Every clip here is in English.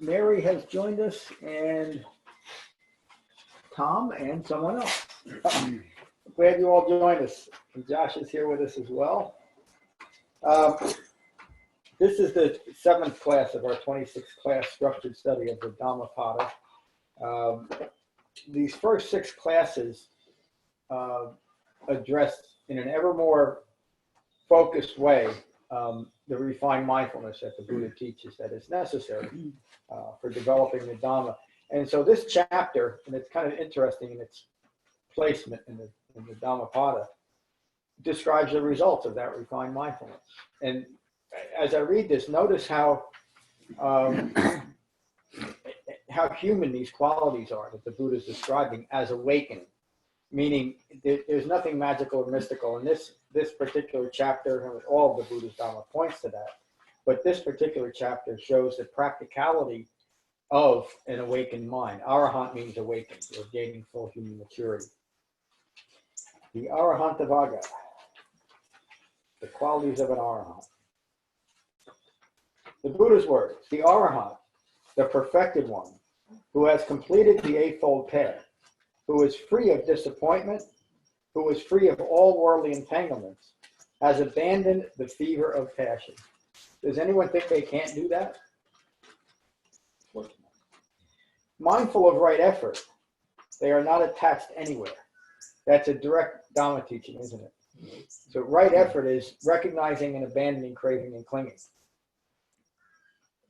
Mary has joined us, and Tom, and someone else. Glad you all joined us. And Josh is here with us as well. This is the 7th class of our 26th class structured study of the Dhammapada. These first 6 classes address in an ever more focused way the refined mindfulness that the Buddha teaches that is necessary for developing the Dhamma. And so this chapter, and it's kind of interesting in its placement in the Dhammapada, describes the results of that refined mindfulness. And as I read this, notice how human these qualities are that the Buddha is describing as awakening, meaning there's nothing magical or mystical in this particular chapter, and all of the Buddha's Dhamma points to that. But this particular chapter shows the practicality of an awakened mind. Arahant means awakened, or gaining full human maturity. The Arahantavagga, the qualities of an Arahant. The Buddha's words, the Arahant, the perfected one, who has completed the Eightfold path, who is free of disappointment, who is free of all worldly entanglements, has abandoned the fever of passion. Does anyone think they can't do that? Mindful of right effort, they are not attached anywhere. That's a direct Dhamma teaching, isn't it? So right effort is recognizing and abandoning craving and clinging.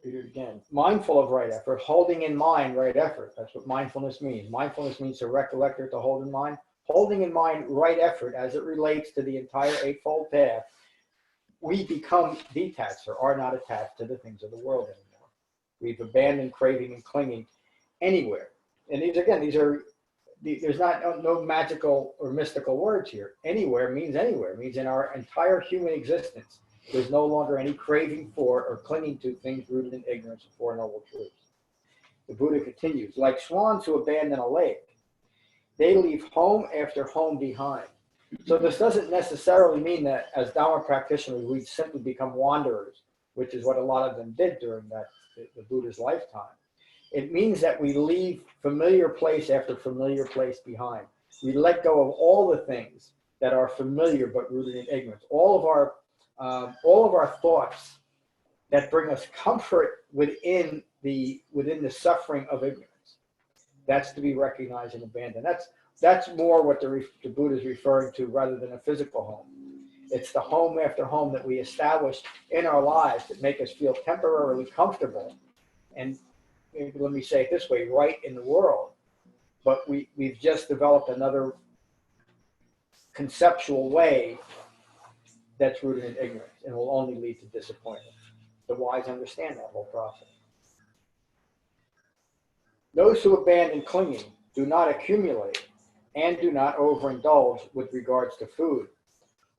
Read it again. Mindful of right effort, holding in mind right effort. That's what mindfulness means. Mindfulness means to recollect or to hold in mind. Holding in mind right effort as it relates to the entire Eightfold path, we become detached or are not attached to the things of the world anymore. We've abandoned craving and clinging anywhere. And these are, there's no magical or mystical words here. Anywhere means anywhere. It means in our entire human existence, there's no longer any craving for or clinging to things rooted in ignorance of Four Noble Truths. The Buddha continues, like swans who abandon a lake, they leave home after home behind. So this doesn't necessarily mean that as Dhamma practitioners, we simply become wanderers, which is what a lot of them did during the Buddha's lifetime. It means that we leave familiar place after familiar place behind. We let go of all the things that are familiar but rooted in ignorance. All of our thoughts that bring us comfort within the suffering of ignorance. That's to be recognized and abandoned. That's more what the Buddha is referring to rather than a physical home. It's the home after home that we establish in our lives that make us feel temporarily comfortable. And let me say it this way, right in the world. But we've just developed another conceptual way that's rooted in ignorance and will only lead to disappointment. The wise understand that whole process. Those who abandon clinging do not accumulate and do not overindulge with regards to food,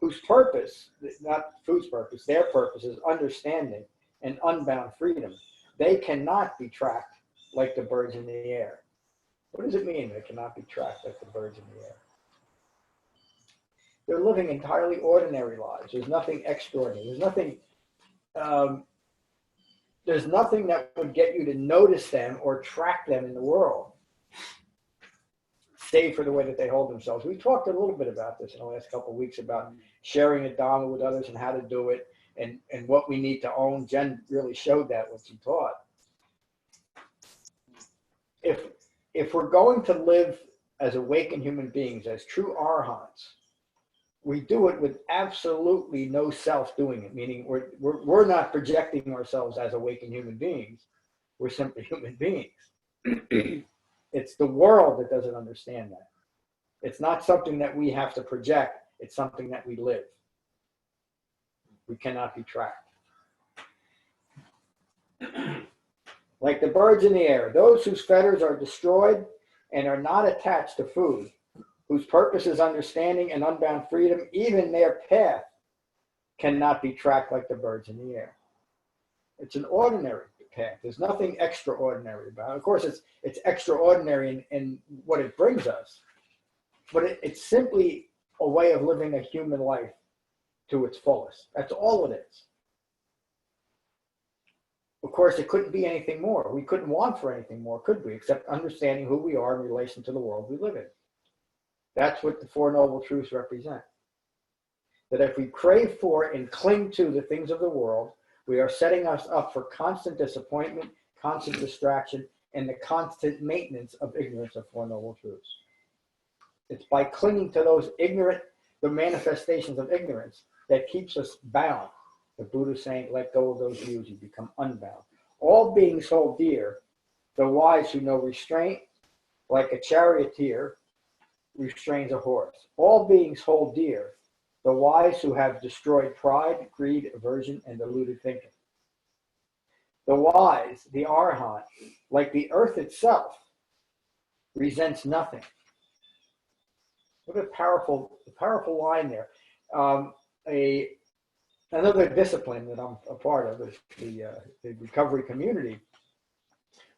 whose purpose, not food's purpose, their purpose is understanding and unbound freedom. They cannot be tracked like the birds in the air. What does it mean they cannot be tracked like the birds in the air? They're living entirely ordinary lives. There's nothing extraordinary. There's nothing that would get you to notice them or track them in the world, save for the way that they hold themselves. We talked a little bit about this in the last couple of weeks about sharing the Dhamma with others and how to do it and what we need to own. Jen really showed that when she taught. If we're going to live as awakened human beings, as true Arahants, we do it with absolutely no self doing it, meaning we're not projecting ourselves as awakened human beings. We're simply human beings. It's the world that doesn't understand that. It's not something that we have to project. It's something that we live. We cannot be tracked. Like the birds in the air, those whose fetters are destroyed and are not attached to food, whose purpose is understanding and unbound freedom, even their path cannot be tracked like the birds in the air. It's an ordinary path. There's nothing extraordinary about it. Of course, it's extraordinary in what it brings us, but it's simply a way of living a human life to its fullest. That's all it is. of course, it couldn't be anything more. We couldn't want for anything more, could we? Except understanding who we are in relation to the world we live in. That's what the Four Noble Truths represent. That if we crave for and cling to the things of the world, we are setting us up for constant disappointment, constant distraction, and the constant maintenance of ignorance of Four Noble Truths. It's by clinging to those the manifestations of ignorance that keeps us bound. The Buddha is saying, let go of those views, you become unbound. All beings hold dear the wise who know restraint, like a charioteer restrains a horse. All beings hold dear the wise who have destroyed pride, greed, aversion, and deluded thinking. The wise, the Arahant, like the earth itself, resents nothing. What a powerful line there. Another discipline that I'm a part of is the recovery community.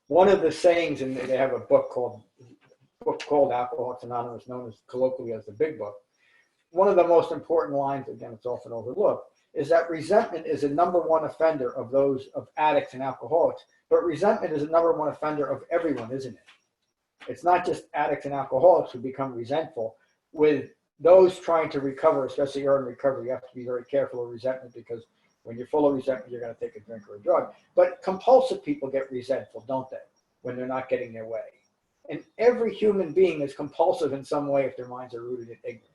One of the sayings, and they have a book called Alcoholics Anonymous, known as colloquially as the Big Book. One of the most important lines, again, it's often overlooked, is that resentment is a number one offender of addicts and alcoholics, but resentment is a number one offender of everyone, isn't it? It's not just addicts and alcoholics who become resentful. With those trying to recover, especially early recovery, you have to be very careful of resentment, because when you're full of resentment, you're going to take a drink or a drug. But compulsive people get resentful, don't they, when they're not getting their way? And every human being is compulsive in some way if their minds are rooted in ignorance.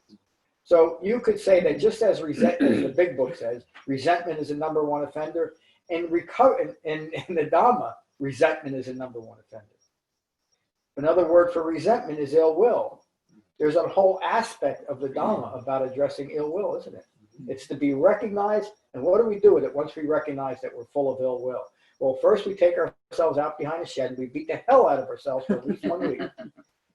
So you could say that just as resentment, as the Big Book says, resentment is a number one offender, and in the Dhamma, resentment is a number one offender. Another word for resentment is ill will. There's a whole aspect of the Dhamma about addressing ill will, isn't it? It's to be recognized, and what do we do with it once we recognize that we're full of ill will? Well, first we take ourselves out behind a shed and we beat the hell out of ourselves for at least 1 week.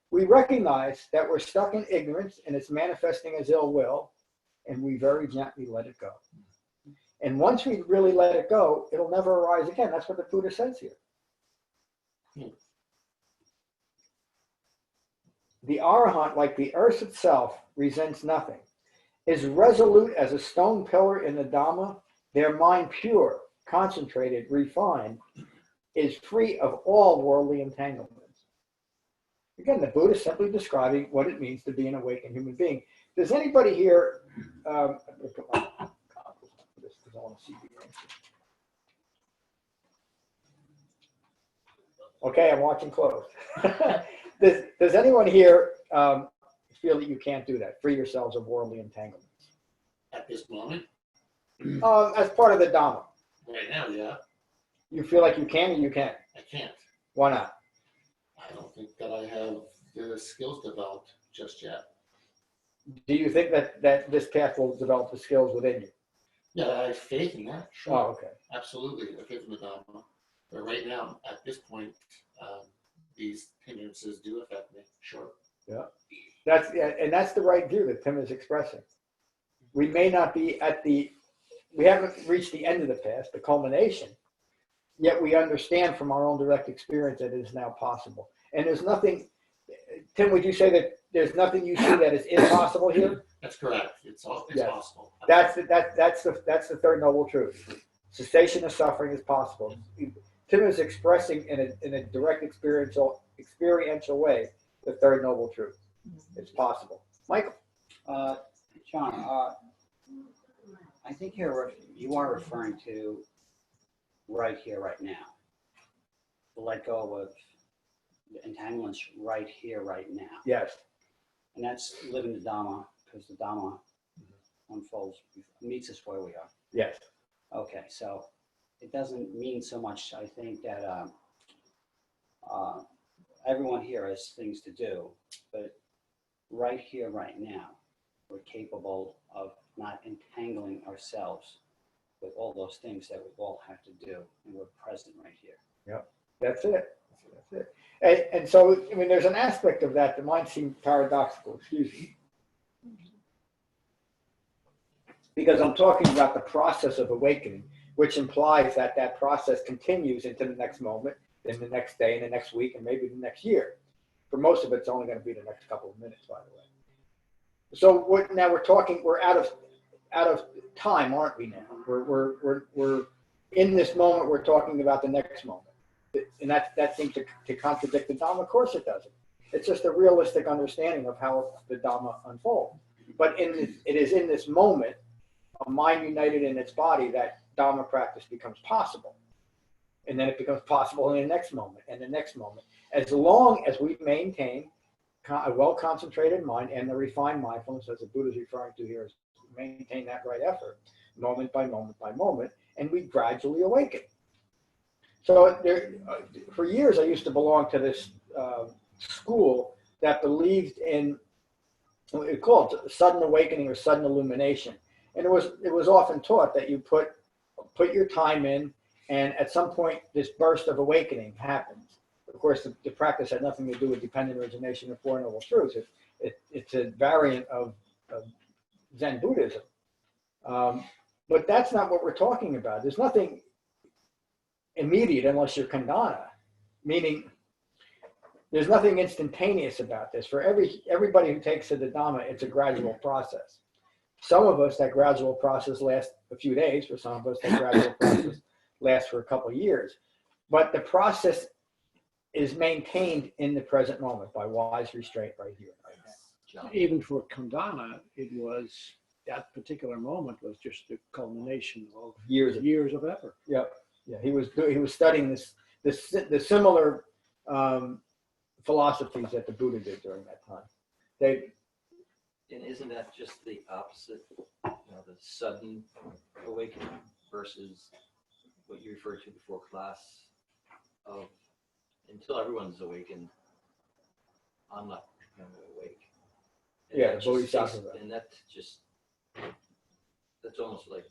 We recognize that we're stuck in ignorance and it's manifesting as ill will, and we very gently let it go. And once we really let it go, it'll never arise again. That's what the Buddha says here. The Arahant, like the earth itself, resents nothing, is resolute as a stone pillar in the Dhamma, their mind pure, concentrated, refined, is free of all worldly entanglements. Again, the Buddha is simply describing what it means to be an awakened human being. Does anybody here, I want to see the answer. Okay, I'm watching close. Does anyone here feel that you can't do that? Free yourselves of worldly entanglements? At this moment? As part of the Dhamma. Right now, yeah. You feel like you can or you can't? I can't. Why not? I don't think that I have the skills developed just yet. Do you think that this path will develop the skills within you? Yeah, I have faith in that. Sure. Oh, okay. Absolutely, I have faith in the Dhamma. But right now, at this point, these hindrances do affect me. Sure. Yeah. And that's the right view that Tim is expressing. We may not be we haven't reached the end of the path, the culmination, yet we understand from our own direct experience that it is now possible. And there's nothing, Tim, would you say that there's nothing you see that is impossible here? That's correct. It's Yes. possible. That's the third noble truth. Cessation of suffering is possible. Tim is expressing in a direct experiential way the third noble truth. It's possible. Michael. John, I think you are referring to right here, right now. To let go of the entanglements right here, right now. Yes. And that's living the Dhamma, because the Dhamma unfolds, meets us where we are. Yes. Okay, so it doesn't mean so much, I think, that everyone here has things to do, but right here, right now, we're capable of not entangling ourselves with all those things that we all have to do, and we're present right here. Yep, that's it. That's it. And so, I mean, there's an aspect of that might seem paradoxical. Excuse me. Because I'm talking about the process of awakening, which implies that that process continues into the next moment, then the next day, and the next week, and maybe the next year. For most of it, it's only going to be the next couple of minutes, by the way. So now we're out of time, aren't we? Now we're in this moment, we're talking about the next moment. And that seems to contradict the Dhamma. Of course it doesn't. It's just a realistic understanding of how the Dhamma unfolds. But it is in this moment, a mind united in its body, that Dhamma practice becomes possible. And then it becomes possible in the next moment and the next moment. As long as we maintain a well-concentrated mind and the refined mindfulness, as the Buddha is referring to here, is maintain that right effort, moment by moment by moment, and we gradually awaken. So for years, I used to belong to this school that believed in what it called sudden awakening or sudden illumination. And it was often taught that you put your time in, and at some point, this burst of awakening happens. Of course, the practice had nothing to do with dependent origination or Four Noble Truths. It's a variant of Zen Buddhism. But that's not what we're talking about. There's nothing immediate unless you're khandana, meaning there's nothing instantaneous about this. For everybody who takes to the Dhamma, it's a gradual process. Some of us, that gradual process lasts a few days. For some of us, that gradual process lasts for a couple of years. But the process is maintained in the present moment by wise restraint right here, right now. Even for Khandana, it was, that particular moment was just the culmination of years of effort. Yeah, he was studying the similar philosophies that the Buddha did during that time. And isn't that just the opposite, the sudden awakening versus what you referred to before class of until everyone's awakened, I'm not going to awake. And yeah, that Bodhisattva. And that's almost like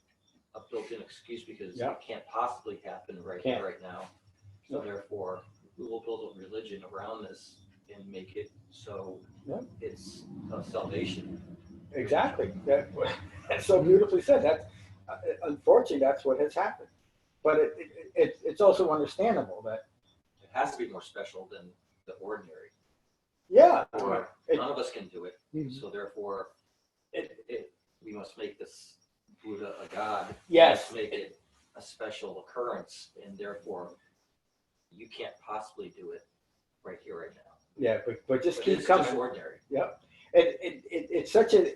a built-in excuse because Yeah. it can't possibly happen right now. So therefore, we will build a religion around this and make it so it's salvation. Exactly. That's so beautifully said. That unfortunately, that's what has happened. But it's also understandable that It has to be more special than the ordinary. yeah, Or none of us can do it. So therefore, we must make this Buddha a god. Yes. We must make it a special occurrence, and therefore, you can't possibly do it right here, right now. yeah, but just keep it's coming. just ordinary. Yep. It's such a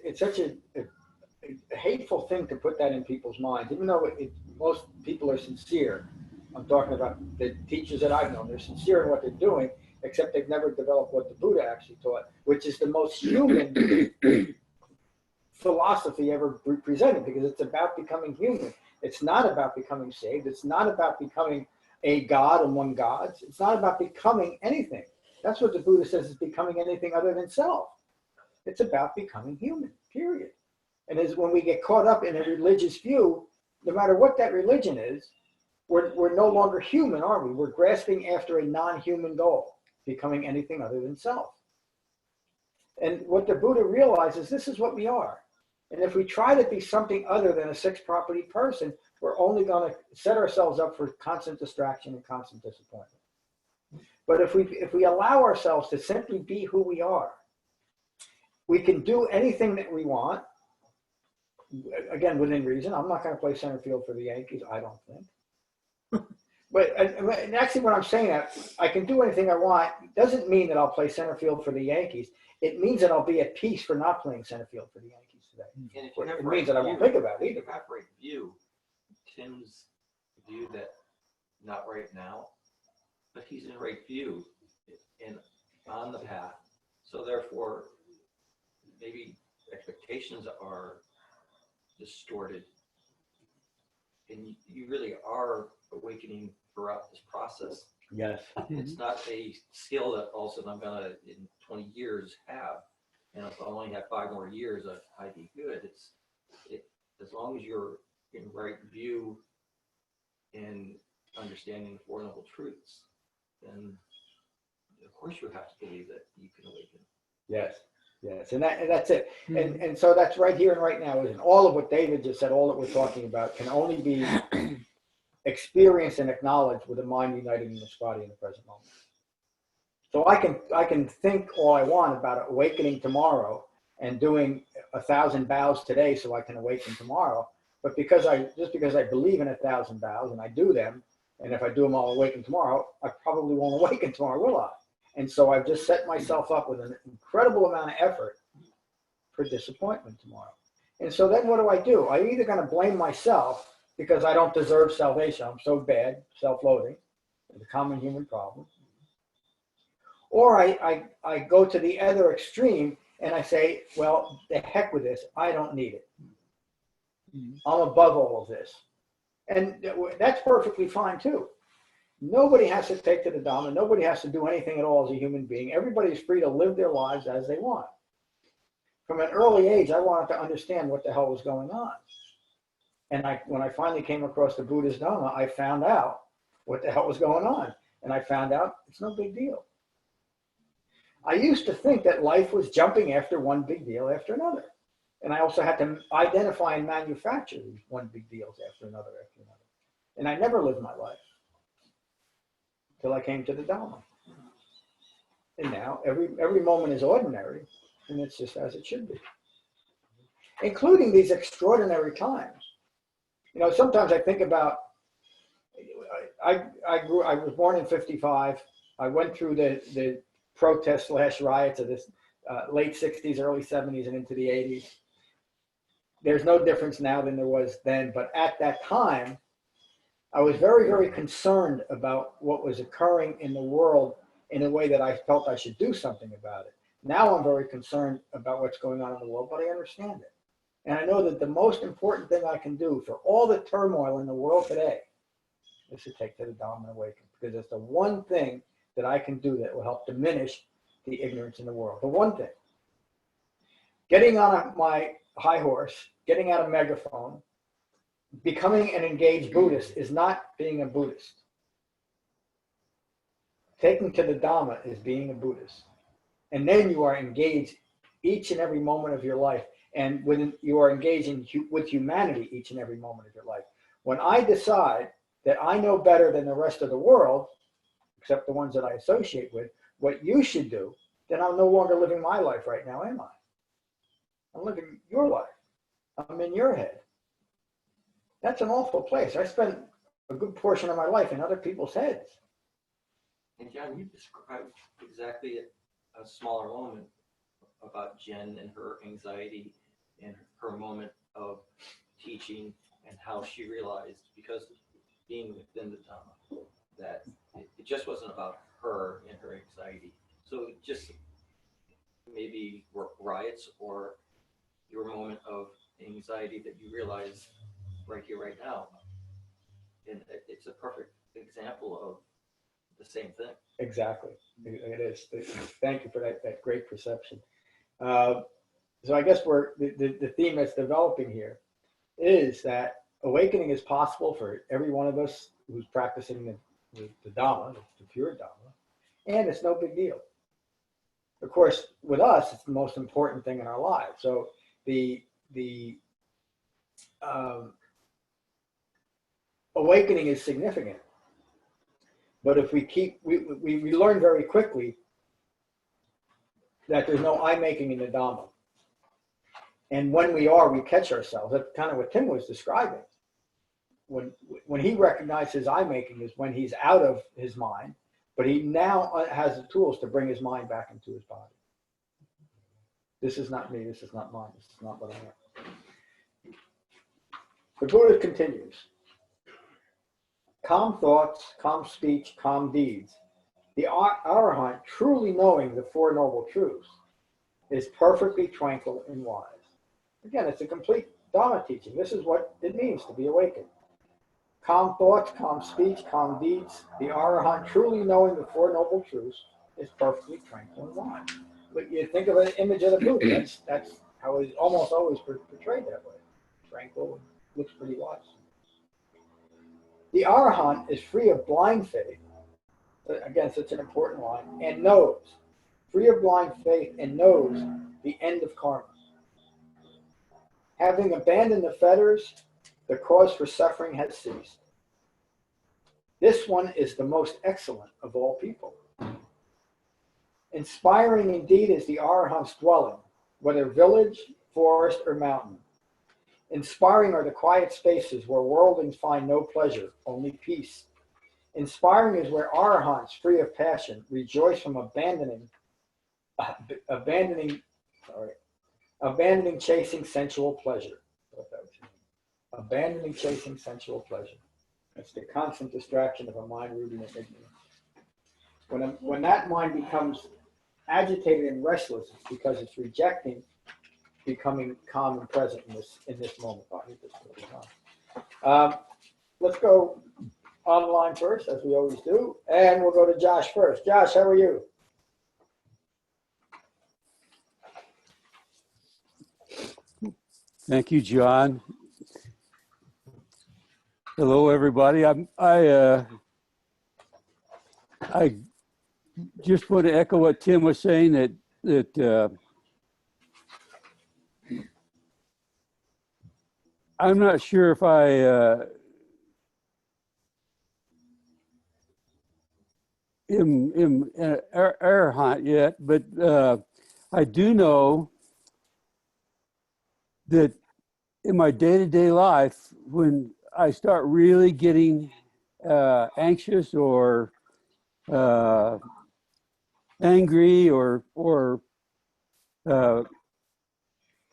hateful thing to put that in people's minds, even though most people are sincere. I'm talking about the teachers that I've known. They're sincere in what they're doing, except they've never developed what the Buddha actually taught, which is the most human philosophy ever presented, because it's about becoming human. It's not about becoming saved. It's not about becoming a god among gods. It's not about becoming anything. That's what the Buddha says, is becoming anything other than self. It's about becoming human, period. And as when we get caught up in a religious view, no matter what that religion is, we're no longer human, are we? We're grasping after a non-human goal, becoming anything other than self. And what the Buddha realizes, this is what we are. And if we try to be something other than a six-property person, we're only going to set ourselves up for constant distraction and constant disappointment. But if we allow ourselves to simply be who we are, we can do anything that we want. Again, within reason. I'm not going to play center field for the Yankees, I don't think. But actually, what I'm saying, that I can do anything I want, doesn't mean that I'll play center field for the Yankees. It means that I'll be at peace for not playing center field for the Yankees today. And if you have It means that I won't think about it either. If you have right view, Tim's view that not right now, but he's in right view and on the path. So therefore, maybe expectations are distorted, and you really are awakening throughout this process. Yes. It's not a skill that all of a sudden I'm gonna in 20 years have, and if I only have 5 more years, I'd be good. It's as long as you're in right view and understanding the Four Noble Truths, then of course you have to believe that you can awaken. Yes. Yes. And that's it. And so that's right here and right now. And all of what David just said, all that we're talking about, can only be experienced and acknowledged with a mind united in this body in the present moment. So I can think all I want about awakening tomorrow and doing 1,000 bows today so I can awaken tomorrow. But just because I believe in 1,000 vows and I do them, and if I do them, I'll awaken tomorrow, I probably won't awaken tomorrow, will I? And so I've just set myself up with an incredible amount of effort for disappointment tomorrow. And so then what do? I'm either going to blame myself because I don't deserve salvation. I'm so bad, self-loathing, the common human problem. Or I go to the other extreme and I say, well, the heck with this. I don't need it. I'm above all of this. And that's perfectly fine too. Nobody has to take to the Dhamma. Nobody has to do anything at all as a human being. Everybody's free to live their lives as they want. From an early age, I wanted to understand what the hell was going on. And when I finally came across the Buddha's Dhamma, I found out what the hell was going on. And I found out it's no big deal. I used to think that life was jumping after one big deal after another. And I also had to identify and manufacture these one big deals after another. And I never lived my life till I came to the Dhamma. And now every moment is ordinary, and it's just as it should be. Including these extraordinary times. You know, sometimes I think about, I was born in 55. I went through the protests / riots of this late 60s, early 70s, and into the 80s. There's no difference now than there was then, but at that time, I was very, very concerned about what was occurring in the world in a way that I felt I should do something about it. Now I'm very concerned about what's going on in the world, but I understand it. And I know that the most important thing I can do for all the turmoil in the world today is to take to the Dhamma and awaken, because it's the one thing that I can do that will help diminish the ignorance in the world. The one thing. Getting on my high horse, getting out a megaphone, becoming an engaged Buddhist is not being a Buddhist. Taking to the Dhamma is being a Buddhist. And then you are engaged each and every moment of your life. And you are engaging with humanity each and every moment of your life. When I decide that I know better than the rest of the world, except the ones that I associate with, what you should do, then I'm no longer living my life right now, am I? I'm living your life. I'm in your head. That's an awful place. I spent a good portion of my life in other people's heads. And John, you described exactly a smaller moment about Jen and her anxiety and her moment of teaching and how she realized, because being within the Dhamma, that it just wasn't about her and her anxiety. So just maybe riots or your moment of anxiety that you realize right here, right now. And it's a perfect example of the same thing. Exactly. It is. Thank you for that great perception. So I guess the theme that's developing here is that awakening is possible for every one of us who's practicing the Dhamma, the pure Dhamma, and it's no big deal. Of course, with us, it's the most important thing in our lives. So the awakening is significant. But if we learn very quickly that there's no I-making in the Dhamma. And when we catch ourselves. That's kind of what Tim was describing. When he recognizes I-making is when he's out of his mind, but he now has the tools to bring his mind back into his body. This is not me, this is not mine, this is not what I am. The Buddha continues. Calm thoughts, calm speech, calm deeds. The Arahant, truly knowing the Four Noble Truths, is perfectly tranquil and wise. Again, it's a complete Dhamma teaching. This is what it means to be awakened. Calm thoughts, calm speech, calm deeds. The Arahant, truly knowing the Four Noble Truths, is perfectly tranquil and wise. But you think of an image of the Buddha, that's how he's almost always portrayed that way. Tranquil, looks pretty wise. The Arahant is free of blind faith. Again, such an important line. And knows. Free of blind faith and knows the end of karma. Having abandoned the fetters, the cause for suffering has ceased. This one is the most excellent of all people. Inspiring indeed is the Arahant's dwelling, whether village, forest, or mountain. Inspiring are the quiet spaces where worldlings find no pleasure, only peace. Inspiring is where Arahants, free of passion, rejoice from abandoning chasing sensual pleasure. Abandoning chasing sensual pleasure. That's the constant distraction of a mind rooted in ignorance. When that mind becomes agitated and restless, it's because it's rejecting becoming calm and present in this moment. Let's go online first, as we always do, and we'll go to Josh first. Josh, how are you? Thank you, John. Hello, everybody. I just want to echo what Tim was saying, that I'm not sure if I am an Arahant yet, but I do know that in my day-to-day life, when I start really getting anxious or angry or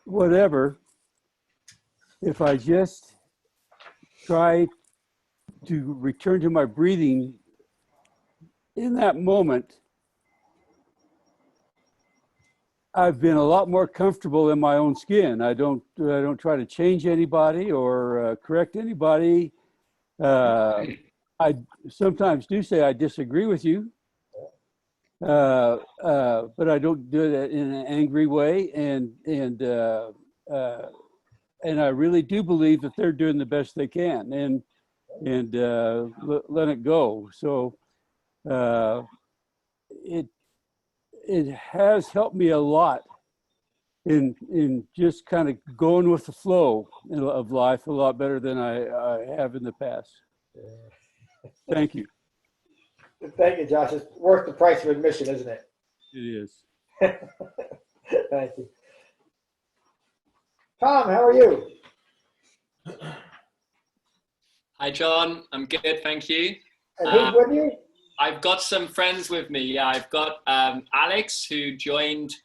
whatever, if I just try to return to my breathing in that moment, I've been a lot more comfortable in my own skin. I don't try to change anybody or correct anybody. I sometimes do say I disagree with you, but I don't do it in an angry way. And I really do believe that they're doing the best they can, and let it go. So it has helped me a lot in just kind of going with the flow of life a lot better than I have in the past. Thank you. Thank you, Josh. It's worth the price of admission, isn't it? It is. Thank you. Tom, how are you? Hi, John. I'm good, thank you. And who's with you? I've got some friends with me. Yeah, I've got Alex, who joined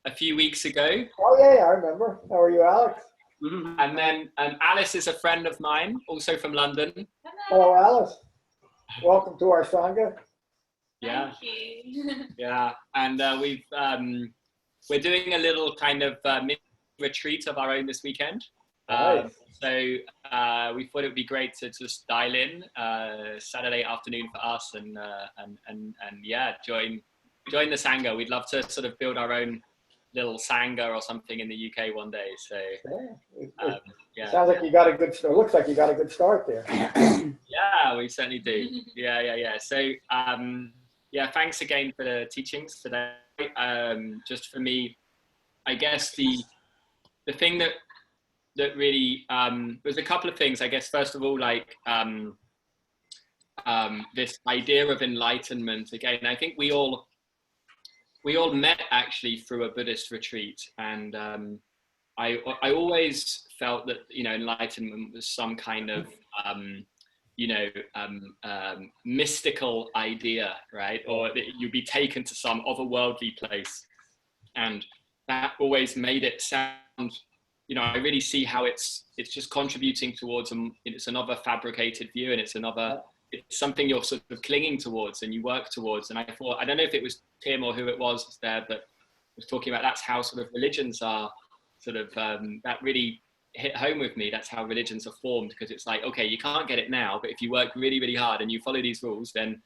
a few weeks ago. Oh, yeah, I remember. How are you, Alex? And then Alice is a friend of mine, also from London. Hello, Alice. Welcome to our Sangha. Yeah. Thank you. Yeah, and we're doing a little kind of mini retreat of our own this weekend. Nice. So we thought it would be great to just dial in Saturday afternoon for us and yeah, join the Sangha. We'd love to sort of build our own little Sangha or something in the UK one day. So yeah. Sounds like you got a good start. Looks like you got a good start there. Yeah, we certainly do. Yeah. So yeah, thanks again for the teachings today. Just for me, I guess the thing that really there's a couple of things. I guess first of all, like this idea of enlightenment. Again, I think we all met actually through a Buddhist retreat, and I always felt that enlightenment was some kind of mystical idea, right? Or that you'd be taken to some otherworldly place, and that always made it sound. I really see how it's just contributing towards it's another fabricated view, and it's something you're sort of clinging towards and you work towards. And I thought, I don't know if it was Tim or who it was there, but was talking about that's how sort of religions are sort of, that really hit home with me. That's how religions are formed, because it's like, okay, you can't get it now, but if you work really, really hard and you follow these rules, then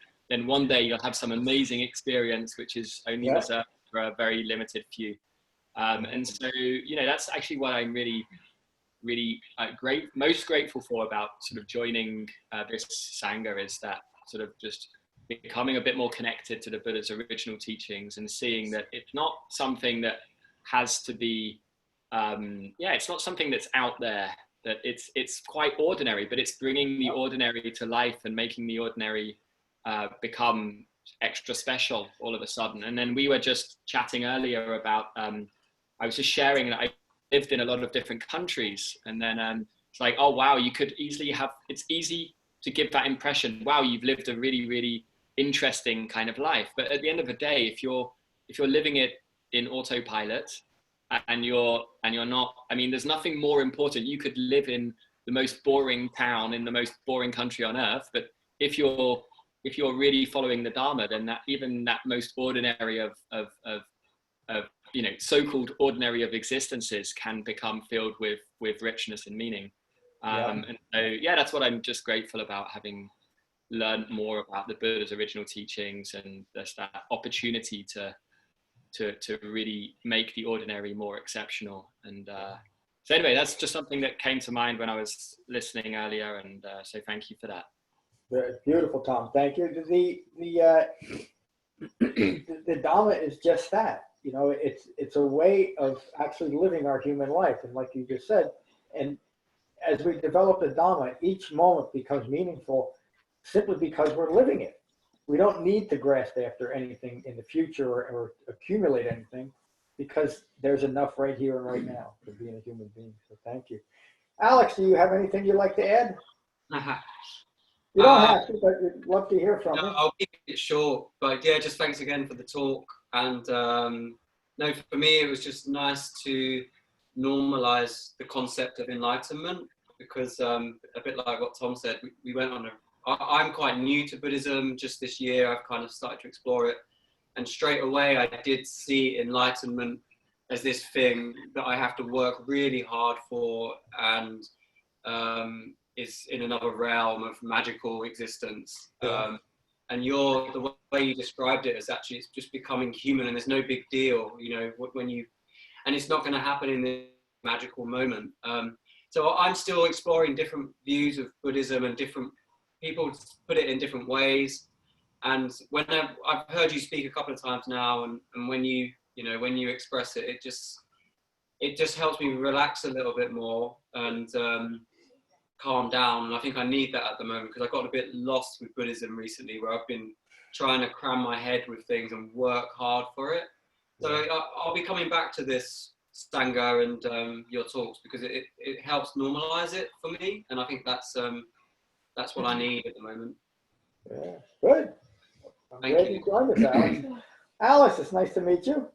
one day you'll have some amazing experience, which is only reserved for a very limited few. And so, that's actually what I'm really, really most grateful for about sort of joining this Sangha, is that sort of just becoming a bit more connected to the Buddha's original teachings and seeing that it's not something that has to be, it's not something that's out there, that it's quite ordinary, but it's bringing the ordinary to life and making the ordinary become extra special all of a sudden. And then we were just chatting earlier about, I was just sharing that I lived in a lot of different countries, and then it's like, oh wow, you could easily have, it's easy to give that impression, wow, you've lived a really, really interesting kind of life. But at the end of the day, if you're living it in autopilot and you're not, I mean, there's nothing more important. You could live in the most boring town in the most boring country on earth, but if you're really following the Dharma, then that even that most ordinary of you know, so-called ordinary of existences can become filled with richness and meaning. And so, yeah, that's what I'm just grateful about, having learned more about the Buddha's original teachings, and there's that opportunity to really make the ordinary more exceptional. And so anyway, that's just something that came to mind when I was listening earlier, and so thank you for that. Beautiful, Tom. Thank you. The Dhamma is just that. You know, it's a way of actually living our human life, and like you just said, and as we develop the Dhamma, each moment becomes meaningful simply because we're living it. We don't need to grasp after anything in the future or accumulate anything, because there's enough right here and right now for being a human being. So thank you. Alex, do you have anything you'd like to add? You don't have to, but we'd love to hear from you. I'll keep it short, but yeah, just thanks again for the talk. And no, for me, it was just nice to normalize the concept of enlightenment, because a bit like what Tom said, we went on I'm quite new to Buddhism. Just this year, I've kind of started to explore it. And straight away, I did see enlightenment as this thing that I have to work really hard for, and is in another realm of magical existence. And the way you described it is actually, it's just becoming human, and there's no big deal, you know, and it's not going to happen in this magical moment. So I'm still exploring different views of Buddhism, and different people put it in different ways. And when I've heard you speak a couple of times now, and when you express it, it just helps me relax a little bit more and calm down. And I think I need that at the moment, because I got a bit lost with Buddhism recently, where I've been trying to cram my head with things and work hard for it. So I'll be coming back to this Sangha and your talks, because it helps normalize it for me, and I think that's what I need at the moment. Yeah, good. I'm glad you joined us, Alice. Alice, it's nice to meet you.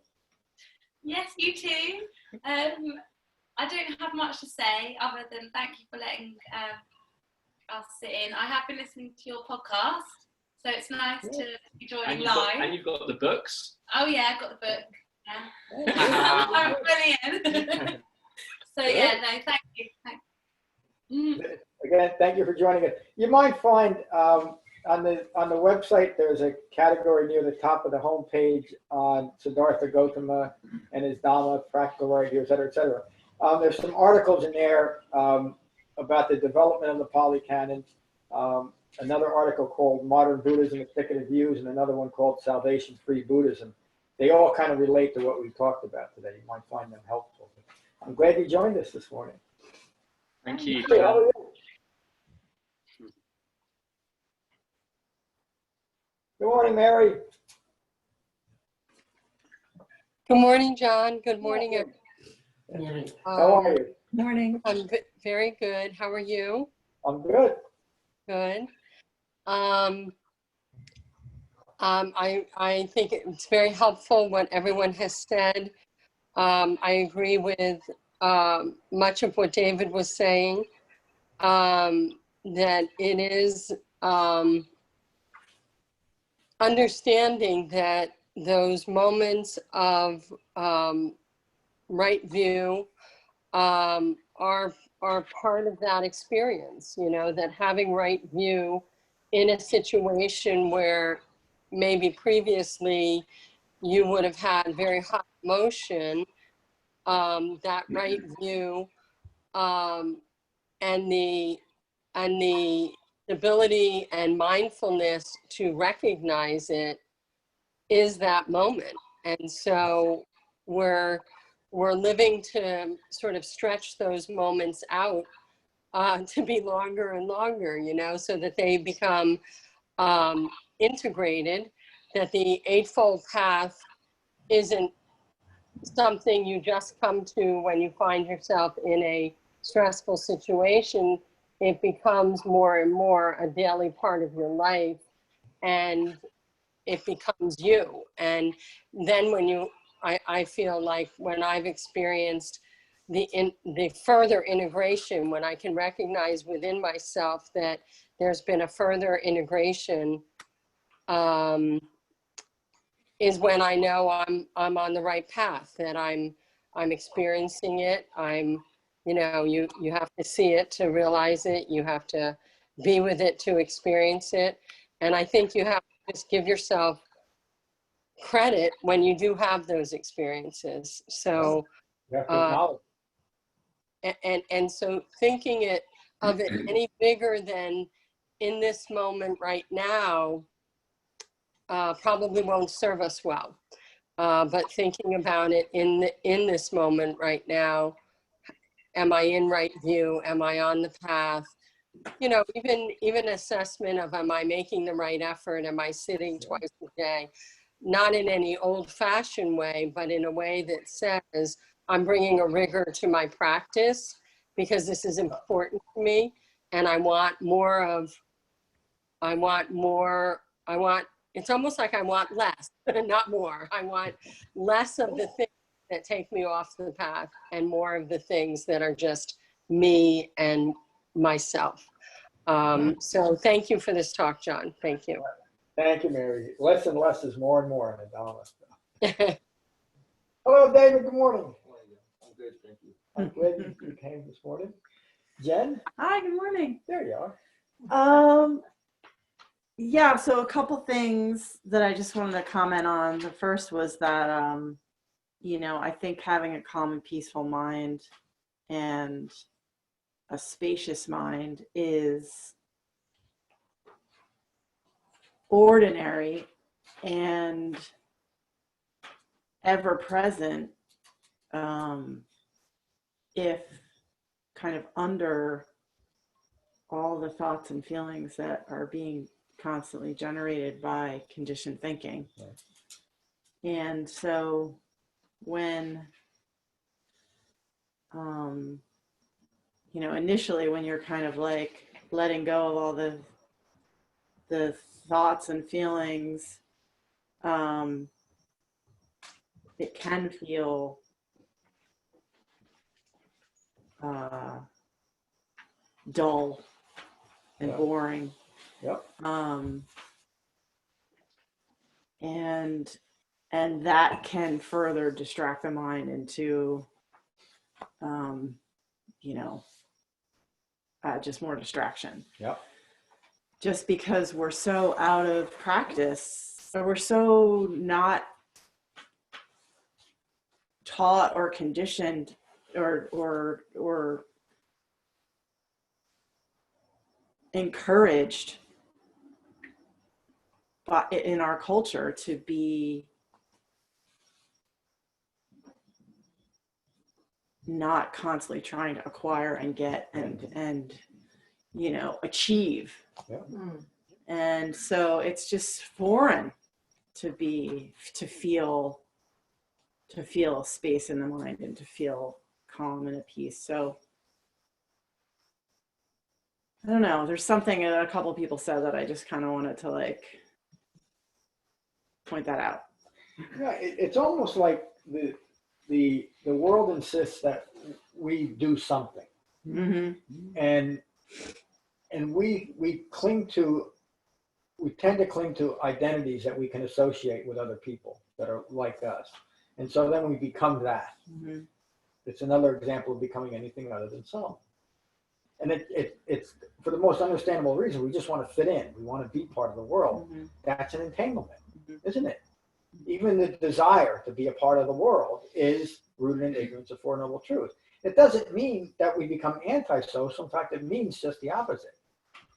Yes, you too. I don't have much to say other than thank you for letting us sit in. I have been listening to your podcast, so it's nice to be joining live. And you've got the books. Oh yeah, I've got the book. Yeah. Brilliant. So yeah, no, thank you. Again, thank you for joining us. You might find on the website there's a category near the top of the homepage on Siddhartha Gautama and his Dhamma, practical right here, et cetera, et cetera. There's some articles in there about the development of the Pali Canon. Another article called Modern Buddhism, Its Thicket of Views, and another one called Salvation Free Buddhism. They all kind of relate to what we talked about today. You might find them helpful. I'm glad you joined us this morning. Thank you. Hey, how are you? Good morning, Mary. Good morning, John. Good morning, everyone. How are you? Morning. I'm very good. How are you? I'm good. Good. I think it's very helpful what everyone has said. I agree with much of what David was saying, that it is understanding that those moments of right view are part of that experience, you know, that having right view in a situation where maybe previously you would have had very high emotion, that right view and the ability and mindfulness to recognize it is that moment. And so we're living to sort of stretch those moments out to be longer and longer, you know, so that they become integrated, that the Eightfold Path isn't something you just come to when you find yourself in a stressful situation. It becomes more and more a daily part of your life, and it becomes you. And then when I feel like when I've experienced the further integration, when I can recognize within myself that there's been a further integration, is when I know I'm on the right path, that I'm experiencing it. You have to see it to realize it. You have to be with it to experience it. And I think you have to just give yourself credit when you do have those experiences. So, You have to acknowledge. and so thinking of it any bigger than in this moment right now, probably won't serve us well. But thinking about it in this moment right now, am I in right view? Am I on the path? Even assessment of, am I making the right effort? Am I sitting twice a day? Not in any old-fashioned way, but in a way that says, I'm bringing a rigor to my practice because this is important to me, and I want, it's almost like I want less, not more. I want less of the things that take me off the path and more of the things that are just me and myself. So thank you for this talk, John. Thank you. Thank you, Mary. Less and less is more and more in the Dhamma. Hello, David. Good morning. I'm good, thank you. I'm glad you came this morning. Jen? Hi, good morning. There you are. Yeah, so a couple things that I just wanted to comment on. The first was that, I think having a calm and peaceful mind and a spacious mind is ordinary and ever present, if kind of under all the thoughts and feelings that are being constantly generated by conditioned thinking. Right. And so when, initially when you're kind of like letting go of all the thoughts and feelings, it can feel dull and boring. Yep. And that can further distract the mind into, just more distraction. Yep. Just because we're so out of practice, or we're so not taught or conditioned or encouraged in our culture to be not constantly trying to acquire and get and achieve. Yeah. And so it's just foreign to feel space in the mind and to feel calm and at peace. So I don't know, there's something that a couple people said that I just kind of wanted to point that out. Yeah, it's almost like the world insists that we do something. Mm-hmm. And we tend to cling to identities that we can associate with other people that are like us. And so then we become that. Mm-hmm. It's another example of becoming anything other than self. And it's for the most understandable reason. We just want to fit in. We want to be part of the world. Mm-hmm. That's an entanglement, Mm-hmm. isn't it? Even the desire to be a part of the world is rooted in ignorance of Four Noble Truths. It doesn't mean that we become antisocial. In fact, it means just the opposite.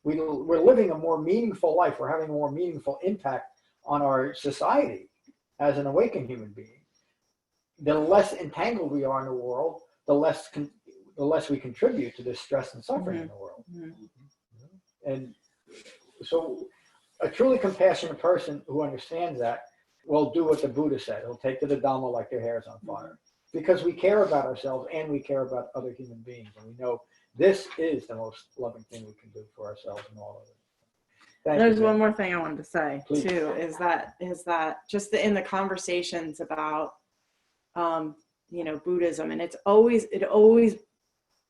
We're living a more meaningful life. We're having a more meaningful impact on our society as an awakened human being. The less entangled we are in the world, the less we contribute to this stress and suffering Mm-hmm. in the world. Mm-hmm. And so a truly compassionate person who understands that will do what the Buddha said. They'll take to the Dhamma like their hair's on fire. Because we care about ourselves and we care about other human beings. And we know this is the most loving thing we can do for ourselves and all of it. There's one more thing I wanted to say Please. too, is that just in the conversations about, Buddhism, and it always,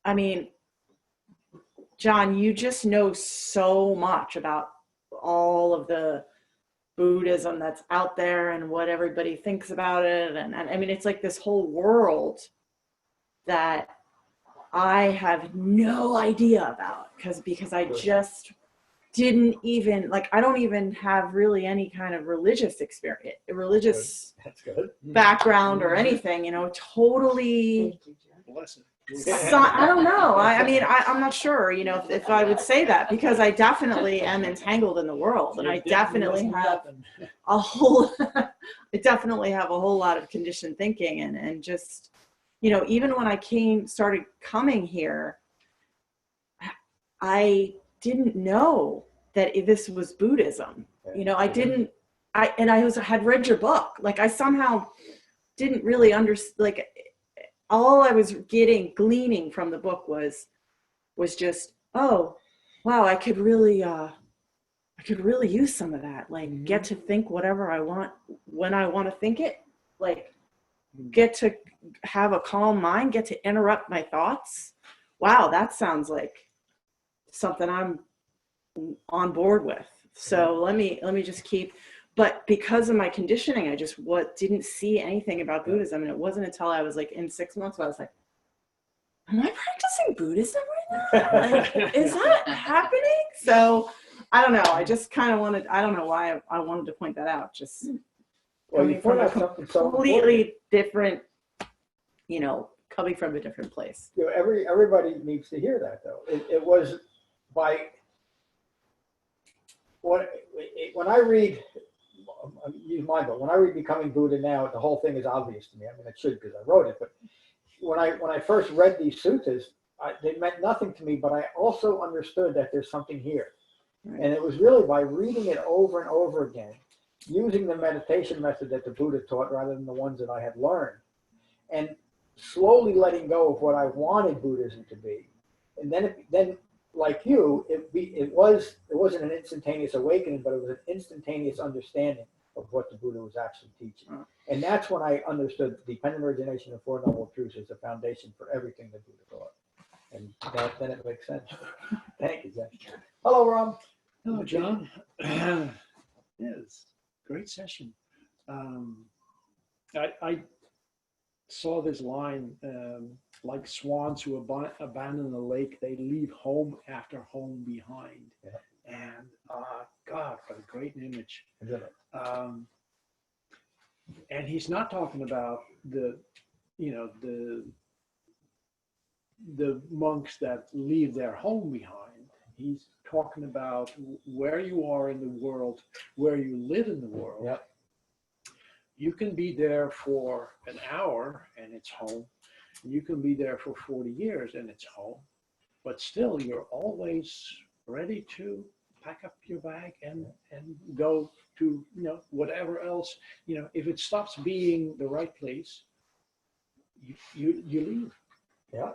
I mean, John, you just know so much about all of the Buddhism that's out there and what everybody thinks about it. And I mean, it's like this whole world that I have no idea about because I just didn't even, I don't even have really any kind of religious experience, That's good. background or anything, totally. Bless it. I don't know. I'm not sure, if I would say that, because I definitely am entangled in the world, and I definitely have a whole lot of conditioned thinking, and just, even when I started coming here, I didn't know that this was Buddhism. I had read your book. I somehow didn't really understand, all I was gleaning from the book was just, oh, wow, I could really use some of that. Get to think whatever I want when I want to think it. Get to have a calm mind. Get to interrupt my thoughts. Wow, that sounds like something I'm on board with. So let me just keep. But because of my conditioning, I just didn't see anything about Buddhism. And it wasn't until I was in 6 months where I was like, am I practicing Buddhism right now? Is that happening? So I don't know. I just kind of wanted, I don't know why I wanted to point that out. Just coming from a completely different, coming from a different place. Everybody needs to hear that, though. It was when I read, use my book. When I read Becoming Buddha now, the whole thing is obvious to me. I mean, it should because I wrote it. But when I first read these suttas, they meant nothing to me. But I also understood that there's something here, and it was really by reading it over and over again, using the meditation method that the Buddha taught rather than the ones that I had learned, and slowly letting go of what I wanted Buddhism to be, and then. Like you, it wasn't an instantaneous awakening, but it was an instantaneous understanding of what the Buddha was actually teaching. And that's when I understood dependent origination of Four Noble Truths is the foundation for everything the Buddha taught. And then it makes sense. Thank you, Zach. Hello, Ron. Hello, John. Yes, great session. I saw this line, like swans who abandon the lake, they leave home after home behind. Yeah. And God, what a great image. And he's not talking about the monks that leave their home behind. He's talking about where you are in the world, where you live in the world. Yep. You can be there for an hour and it's home. You can be there for 40 years and it's home. But still, you're always ready to pack up your bag and go to whatever else. If it stops being the right place, you leave. Yeah.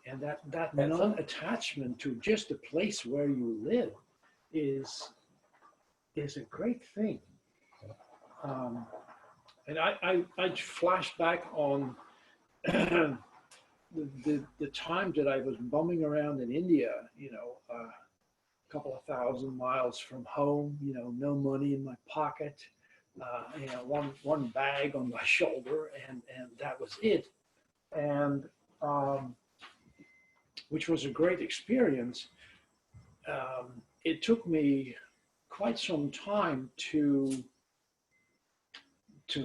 And that non-attachment to just the place where you live is a great thing. And I flash back on the times that I was bumming around in India, a couple of 1,000 miles from home, no money in my pocket, one bag on my shoulder, and that was it. And which was a great experience. It took me quite some time to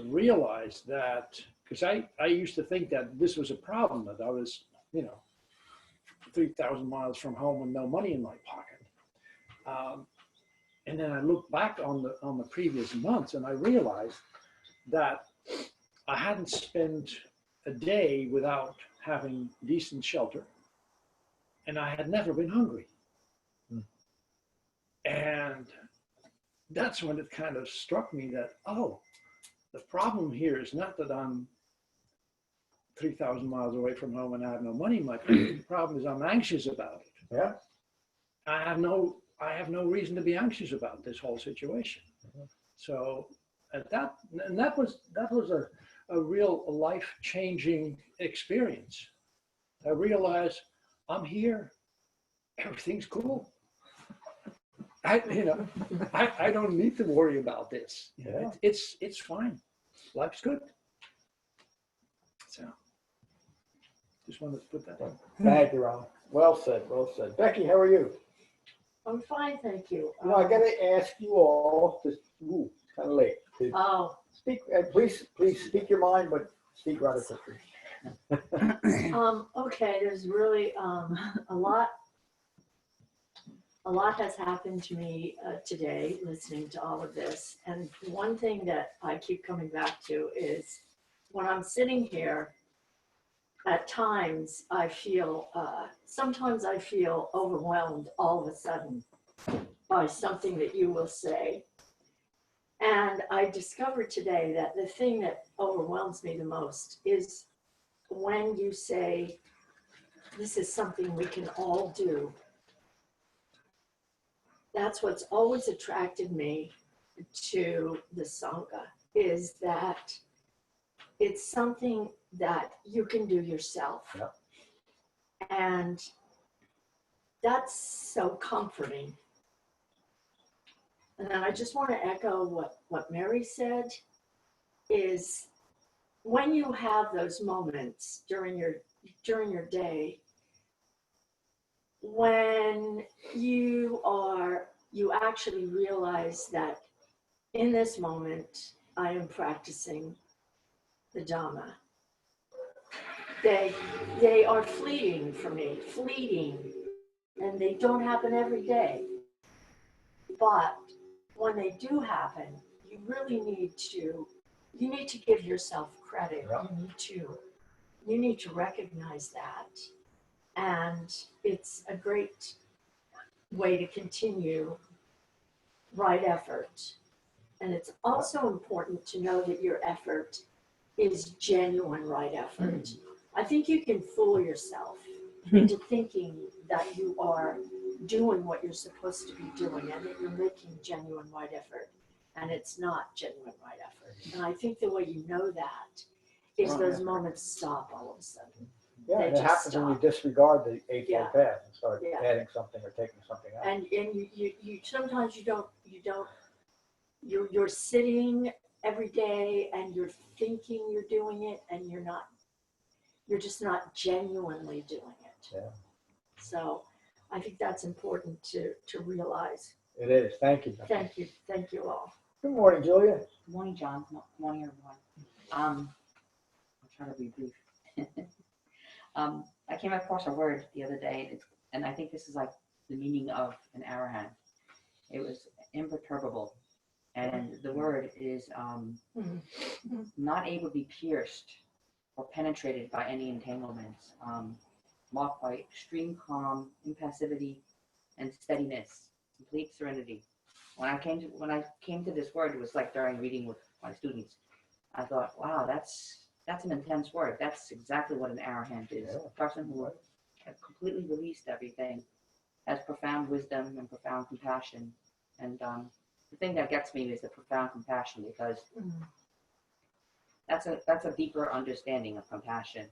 realize that, because I used to think that this was a problem, that I was, 3,000 miles from home with no money in my pocket. And then I looked back on the previous months and I realized that I hadn't spent a day without having decent shelter, and I had never been hungry. And that's when it kind of struck me that, oh, the problem here is not that I'm 3,000 miles away from home and I have no money in my pocket. The problem is I'm anxious about it. Yeah. I have no reason to be anxious about this whole situation. So that was a real life-changing experience. I realized I'm here, everything's cool. I don't need to worry about this. You know, it's fine. Life's good. So just wanted to put that in. Thank you, Ron. Well said, well said. Becky, how are you? I'm fine, thank you. You know, I gotta ask you all, just, it's kind of late. To Oh, speak, please speak your mind, but speak rather quickly. okay, there's really a lot has happened to me today listening to all of this. And one thing that I keep coming back to is when I'm sitting here, at times I feel, sometimes I feel overwhelmed all of a sudden by something that you will say. And I discovered today that the thing that overwhelms me the most is when you say, this is something we can all do. That's what's always attracted me to the Sangha, is that it's something that you can do yourself. Yeah. And that's so comforting. And then I just want to echo what Mary said, is when you have those moments during your day, when you actually realize that in this moment, I am practicing the Dhamma. They are fleeting for me, and they don't happen every day. But when they do happen, you really need to give yourself credit. Yeah. You need to recognize that. And it's a great way to continue right effort. And it's also important to know that your effort is genuine right effort. I think you can fool yourself into thinking that you are doing what you're supposed to be doing and that you're making genuine right effort. And it's not genuine right effort. And I think the way you know that is those moments stop all of a sudden. Yeah, They and it just happens when you stop. disregard the Eightfold Yeah. Path and start Yeah. adding something or taking something out. And you sometimes you're sitting every day and you're thinking you're doing it and you're just not genuinely doing it. Yeah. So I think that's important to realize. It is. Thank you. Thank you all. Good morning, Julia. Good morning, John. Good morning, everyone. I'll try to be brief. I came across a word the other day, and I think this is like the meaning of an Arahant. It was imperturbable, and the word is not able to be pierced or penetrated by any entanglements, marked by extreme calm, impassivity, and steadiness, complete serenity. When I came to this word, it was like during reading with my students. I thought, wow, that's an intense word. That's exactly what an Arahant is. Yeah. A person who has completely released everything, has profound wisdom and profound compassion. And the thing that gets me is the profound compassion, because that's a deeper understanding of compassion.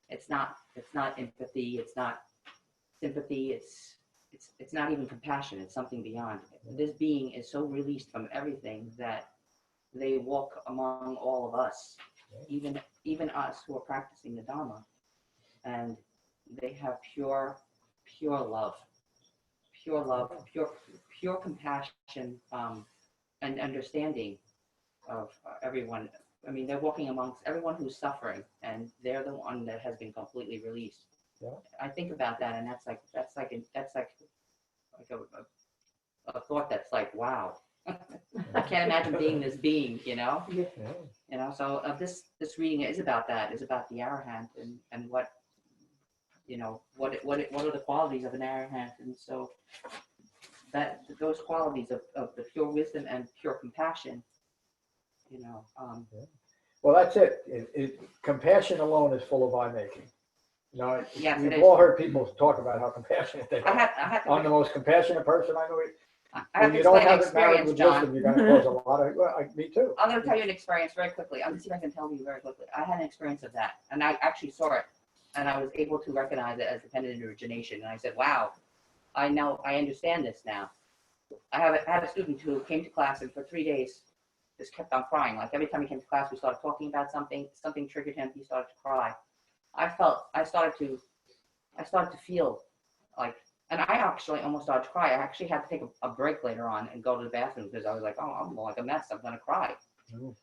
It's not empathy. It's not sympathy. It's not even compassion. It's something beyond. This being is so released from everything that they walk among all of us, even us who are practicing the Dhamma, and they have pure love, pure compassion, and understanding of everyone. I mean, they're walking amongst everyone who's suffering, and they're the one that has been completely released. Yeah. I think about that, and that's like a thought that's like, wow. I can't imagine being this being, you know. Yeah. You know. So this reading is about that. Is about the Arahant and what, you know, what are the qualities of an Arahant. And so that those qualities of the pure wisdom and pure compassion, you know. Well, that's it. Compassion alone is full of eye making. You know, Yes, we've it is. all heard people talk about how compassionate they I are. have I'm the most compassionate person I know. I have When to you don't explain an have it married experience, with John. wisdom, you're going to cause a lot of. Well, me too. I'm going to tell you an experience very quickly. I'm going to see if I can tell you very quickly. I had an experience of that, and I actually saw it, and I was able to recognize it as dependent origination. And I said, "Wow, I understand this now." I had a student who came to class, and for 3 days, just kept on crying. Like every time he came to class, we started talking about something triggered him, he started to cry. I started to feel like, and I actually almost started to cry. I actually had to take a break later on and go to the bathroom because I was like, oh, I'm like a mess. I'm going to cry.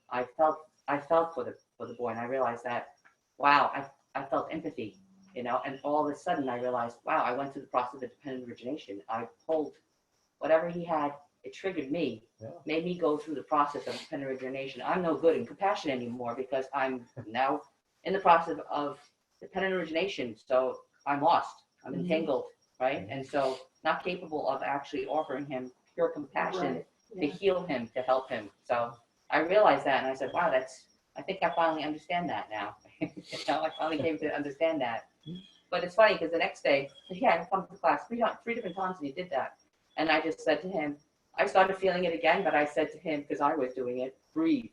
I felt for the boy, and I realized that, wow, I felt empathy, you know, and all of a sudden I realized, wow, I went through the process of dependent origination. I pulled whatever he had, it triggered me, made me go through the process of dependent origination. I'm no good in compassion anymore because I'm now in the process of dependent origination. So I'm lost, I'm entangled, right? And so not capable of actually offering him pure compassion to heal him, to help him. So I realized that, and I said, wow, I think I finally understand that now. You know, I finally came to understand that. But it's funny because the next day, he had come to class three different times, and he did that. And I just said to him, I started feeling it again, but I said to him, because I was doing it, breathe,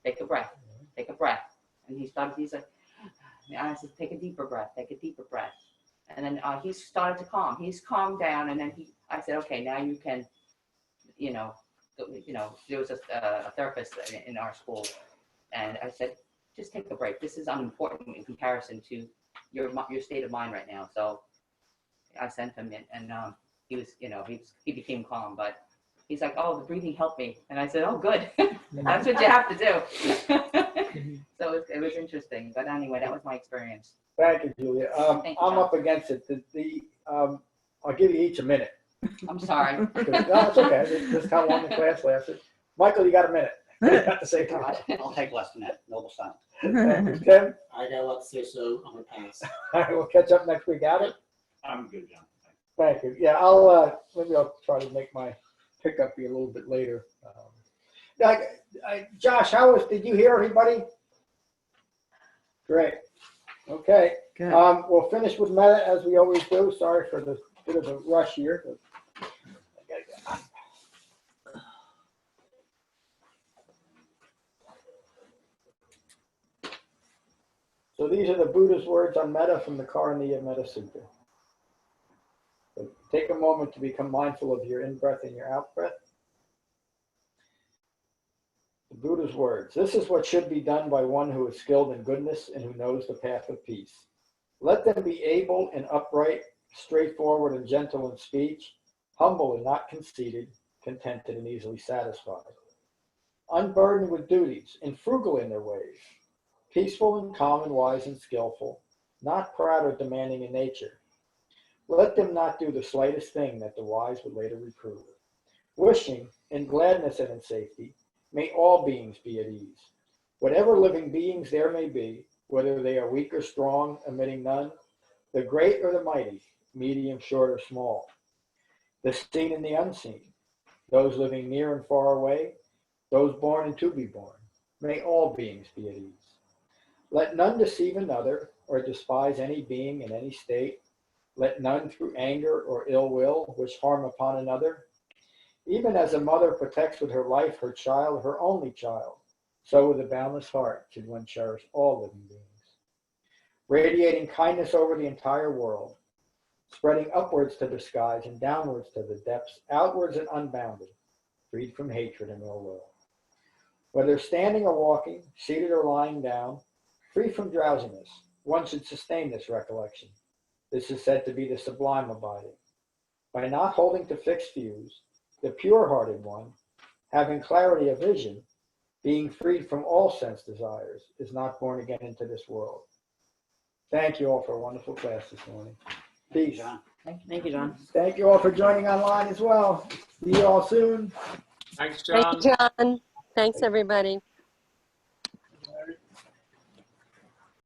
take a breath, take a breath. And he's like, I said, take a deeper breath, take a deeper breath. And then he started to calm. He's calmed down, and then I said, okay, now you can, there was a therapist in our school, and I said, just take a break. This is unimportant in comparison to your state of mind right now. So I sent him in, and he was, he became calm, but he's like, oh, the breathing helped me. And I said, oh, good. That's what you have to do. So it was interesting. But anyway, that was my experience. Thank you, Julia. Thank you, I'm John. up against it. I'll give you each a minute. I'm sorry. No, it's okay. This is how long the class lasted. Michael, you got a minute. You got to say God, I'll take less than that. Noble son. Thank you. Tim, I got a lot to say, so I'm gonna pass. all right, we'll catch up next week. Got it? I'm good, John. Thank you. Yeah, maybe I'll try to make my pickup be a little bit later. Josh, did you hear everybody? Great. Okay. Good. We'll finish with Metta as we always do. Sorry for the bit of a rush here. So these are the Buddha's words on Metta from the Karaniya Metta Sutta. So take a moment to become mindful of your in-breath and your out-breath. The Buddha's words. This is what should be done by one who is skilled in goodness and who knows the path of peace. Let them be able and upright, straightforward and gentle in speech, humble and not conceited, contented and easily satisfied, unburdened with duties and frugal in their ways, peaceful and calm and wise and skillful, not proud or demanding in nature. Let them not do the slightest thing that the wise would later reprove. Wishing in gladness and in safety, may all beings be at ease. Whatever living beings there may be, whether they are weak or strong, omitting none, the great or the mighty, medium, short, or small, the seen and the unseen, those living near and far away, those born and to be born, may all beings be at ease. Let none deceive another or despise any being in any state. Let none through anger or ill will wish harm upon another. Even as a mother protects with her life her child, her only child, so with a boundless heart should one cherish all living beings. Radiating kindness over the entire world, spreading upwards to the skies and downwards to the depths, outwards and unbounded, freed from hatred and ill will. Whether standing or walking, seated or lying down, free from drowsiness, one should sustain this recollection. This is said to be the sublime abiding. By not holding to fixed views, the pure-hearted one, having clarity of vision, being freed from all sense desires, is not born again into this world. Thank you all for a wonderful class this morning. Peace. John. Thank you, John. Thank you all for joining online as well. See you all soon. Thanks, John. Thank you, John. Thanks, everybody.